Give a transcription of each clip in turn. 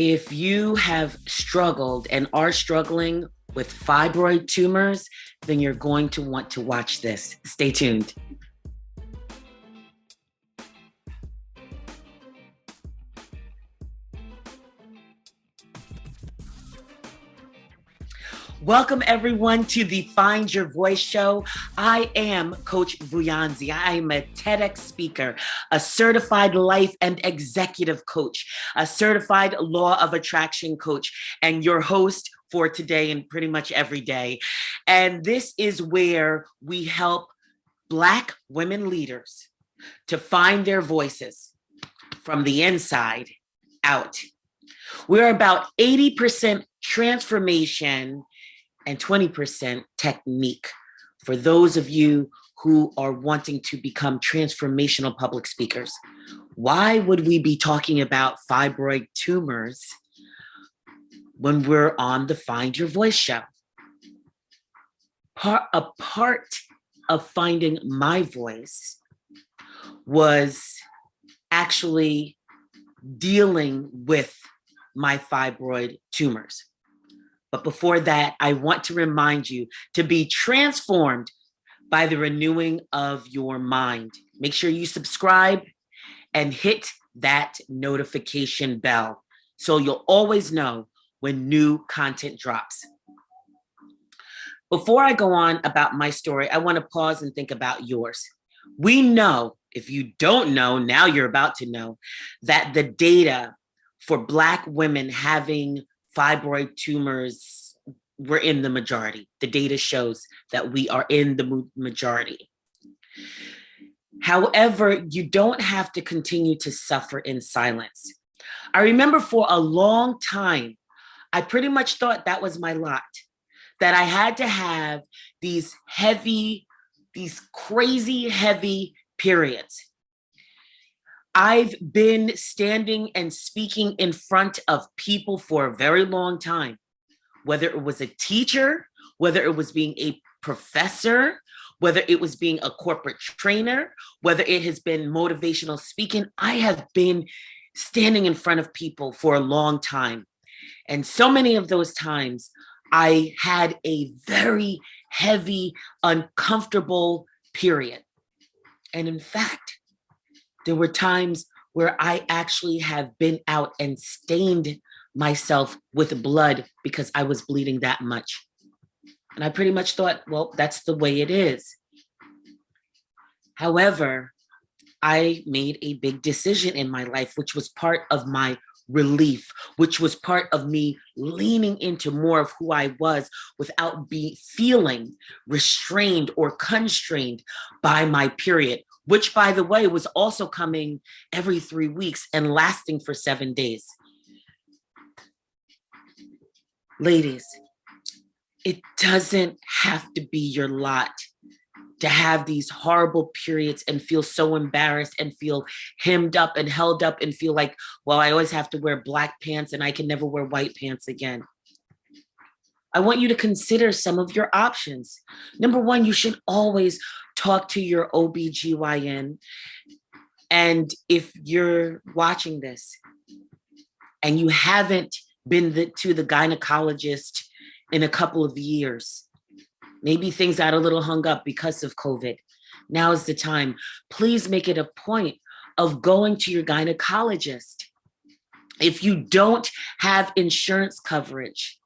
If you have struggled and are struggling with fibroid tumors, then you're going to want to watch this. Stay tuned. Welcome, everyone, to the Find Your Voice show. I am Coach Vuyanzi. I am a TEDx speaker, a certified life and executive coach, a certified law of attraction coach, and your host for today and pretty much every day. And this is where we help Black women leaders to find their voices from the inside out. We're about 80% transformation and 20% technique for those of you who are wanting to become transformational public speakers. Why would we be talking about fibroid tumors when we're on the Find Your Voice show? A part of finding my voice was actually dealing with my fibroid tumors. But before that, I want to remind you to be transformed by the renewing of your mind. Make sure you subscribe and hit that notification bell so you'll always know when new content drops. Before I go on about my story, I want to pause and think about yours. We know, if you don't know, now you're about to know, that the data for Black women having fibroid tumors, we're in the majority. The data shows that we are in the majority. However, you don't have to continue to suffer in silence. I remember for a long time, I pretty much thought that was my lot, that I had to have these crazy heavy periods. I've been standing and speaking in front of people for a very long time, whether it was a teacher, whether it was being a professor, whether it was being a corporate trainer, whether it has been motivational speaking. I have been standing in front of people for a long time. And so many of those times, I had a very heavy, uncomfortable period. And in fact, there were times where I actually have been out and stained myself with blood because I was bleeding that much. And I pretty much thought, well, that's the way it is. However, I made a big decision in my life, which was part of my relief, which was part of me leaning into more of who I was without feeling restrained or constrained by my period, which, by the way, was also coming every 3 weeks and lasting for 7 days. Ladies, it doesn't have to be your lot to have these horrible periods and feel so embarrassed and feel hemmed up and held up and feel like, well, I always have to wear black pants and I can never wear white pants again. I want you to consider some of your options. Number one, you should always talk to your OBGYN. And if you're watching this and you haven't been to the gynecologist in a couple of years, maybe things got a little hung up because of COVID, now is the time. Please make it a point of going to your gynecologist. If you don't have insurance coverage,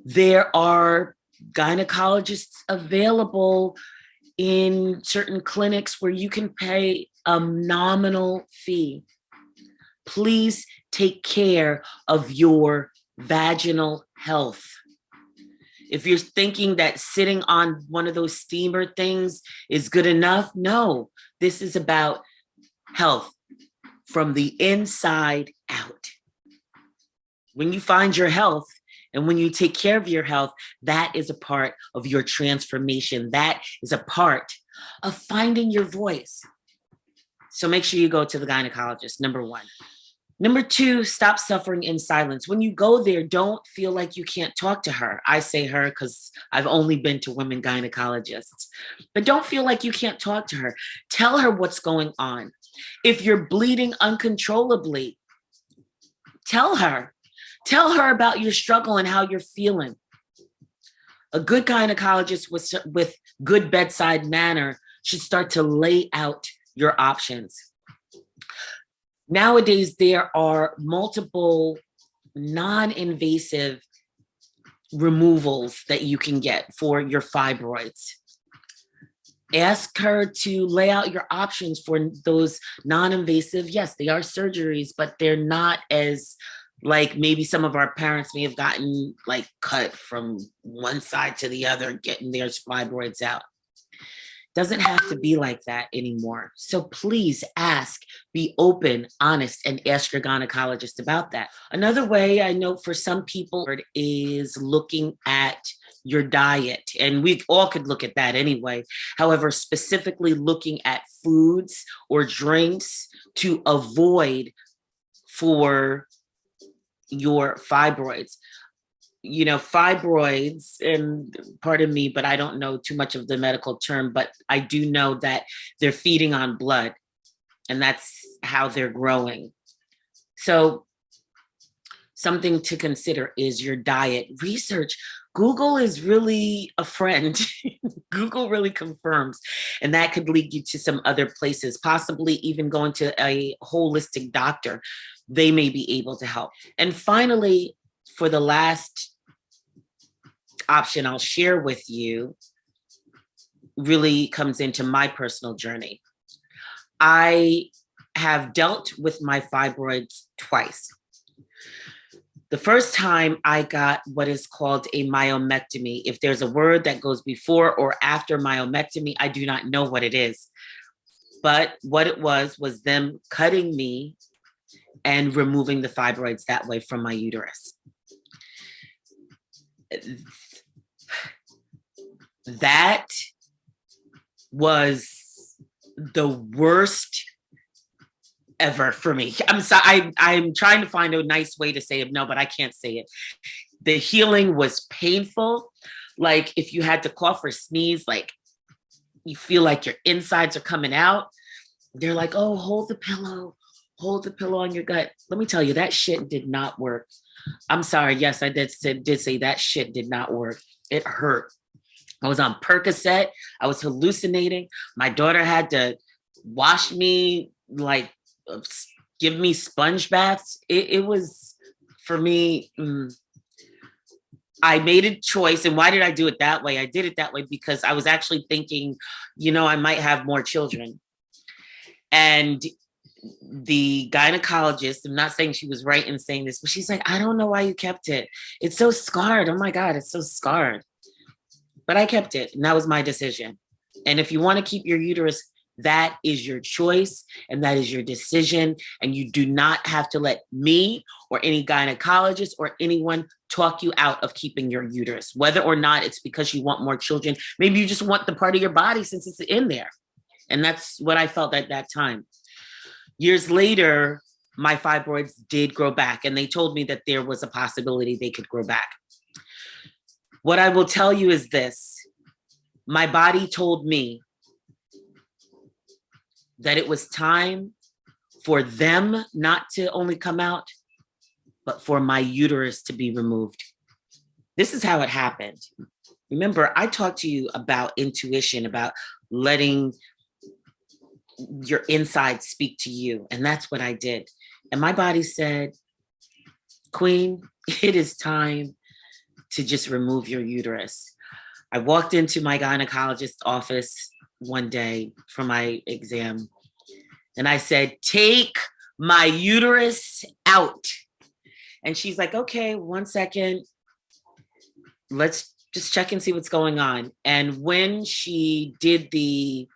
there are gynecologists available in certain clinics where you can pay a nominal fee. Please take care of your vaginal health. If you're thinking that sitting on one of those steamer things is good enough, no, this is about health from the inside out. When you find your health and when you take care of your health, that is a part of your transformation. That is a part of finding your voice. So make sure you go to the gynecologist, number one. Number two, stop suffering in silence. When you go there, don't feel like you can't talk to her. I say her because I've only been to women gynecologists. But don't feel like you can't talk to her. Tell her what's going on. If you're bleeding uncontrollably, Tell her. Tell her about your struggle and how you're feeling. A good gynecologist with good bedside manner should start to lay out your options. Nowadays, there are multiple non-invasive removals that you can get for your fibroids. Ask her to lay out your options for those non-invasive. Yes, they are surgeries, but they're not as like maybe some of our parents may have gotten like cut from one side to the other, getting their fibroids out. Doesn't have to be like that anymore. So please ask, be open, honest, and ask your gynecologist about that. Another way I know for some people is looking at your diet. And we all could look at that anyway. However, specifically looking at foods or drinks to avoid for your fibroids. You know, fibroids, and pardon me, but I don't know too much of the medical term, but I do know that they're feeding on blood and that's how they're growing. So something to consider is your diet. Research. Google is really a friend. Google really confirms, and that could lead you to some other places, possibly even going to a holistic doctor. They may be able to help. And finally, for the last option I'll share with you, really comes into my personal journey. I have dealt with my fibroids twice. The first time I got what is called a myomectomy. If there's a word that goes before or after myomectomy, I do not know what it is. But what it was them cutting me and removing the fibroids that way from my uterus. That was the worst ever for me. I'm sorry. I'm trying to find a nice way to say it. No, but I can't say it. The healing was painful. Like if you had to cough or sneeze, like you feel like your insides are coming out. They're like, oh, hold the pillow on your gut. Let me tell you, that shit did not work. I'm sorry. Yes, I did say that shit did not work. It hurt. I was on Percocet. I was hallucinating. My daughter had to wash me, like give me sponge baths. It was, for me, I made a choice. And why did I do it that way? I did it that way because I was actually thinking, you know, I might have more children. And the gynecologist, I'm not saying she was right in saying this, but she's like, I don't know why you kept it. It's so scarred. Oh my God, it's so scarred. But I kept it, and that was my decision. And if you want to keep your uterus, that is your choice, and that is your decision. And you do not have to let me or any gynecologist or anyone talk you out of keeping your uterus, whether or not it's because you want more children. Maybe you just want the part of your body since it's in there. And that's what I felt at that time. Years later, my fibroids did grow back, and they told me that there was a possibility they could grow back. What I will tell you is this. My body told me that it was time for them not to only come out, but for my uterus to be removed. This is how it happened. Remember, I talked to you about intuition, about letting your inside speak to you. And that's what I did. And my body said, Queen, it is time to just remove your uterus. I walked into my gynecologist's office one day for my exam, and I said, take my uterus out. And she's like, okay, 1 second. Let's just check and see what's going on. And when she did the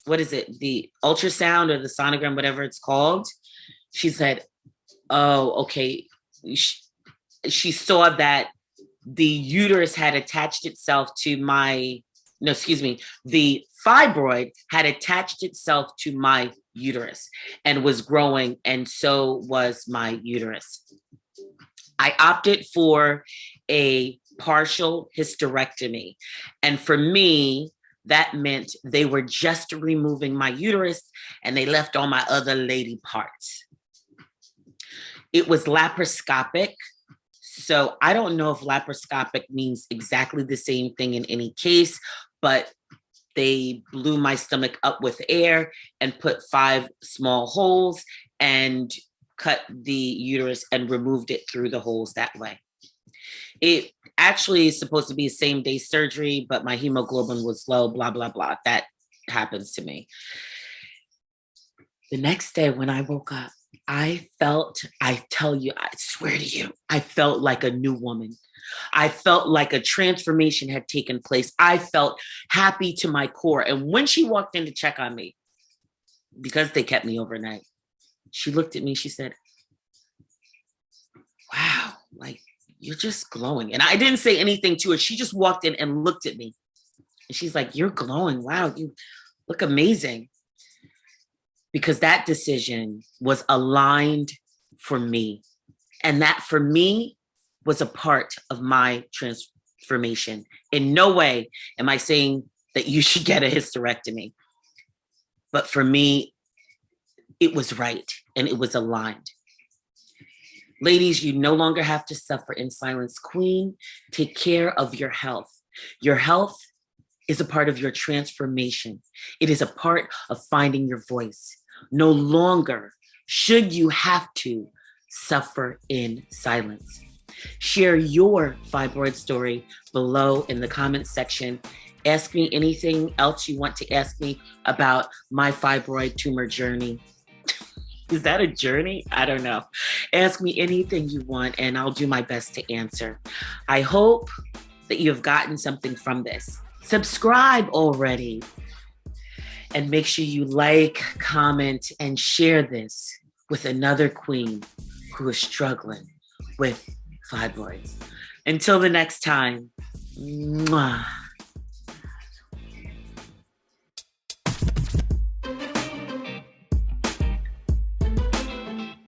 ultrasound or the sonogram, whatever it's called, she said, oh, okay. She saw that the uterus had attached itself to the fibroid had attached itself to my uterus and was growing, and so was my uterus. I opted for a partial hysterectomy. And for me, that meant they were just removing my uterus and they left all my other lady parts. It was laparoscopic. So I don't know if laparoscopic means exactly the same thing in any case, but they blew my stomach up with air and put 5 small holes and cut the uterus and removed it through the holes that way. It actually is supposed to be a same-day surgery, but my hemoglobin was low, blah, blah, blah. That happens to me. The next day when I woke up, I tell you, I swear to you, I felt like a new woman. I felt like a transformation had taken place. I felt happy to my core. And when she walked in to check on me, because they kept me overnight, she looked at me, she said, wow, like you're just glowing. And I didn't say anything to her. She just walked in and looked at me. And she's like, you're glowing. Wow, you look amazing. Because that decision was aligned for me. And that for me was a part of my transformation. In no way am I saying that you should get a hysterectomy. But for me, it was right and it was aligned. Ladies, you no longer have to suffer in silence. Queen, take care of your health. Your health is a part of your transformation. It is a part of finding your voice. No longer should you have to suffer in silence. Share your fibroid story below in the comments section. Ask me anything else you want to ask me about my fibroid tumor journey. Is that a journey? I don't know. Ask me anything you want and I'll do my best to answer. I hope that you've gotten something from this. Subscribe already. And make sure you like, comment, and share this with another queen who is struggling with fibroids. Until the next time, mwah.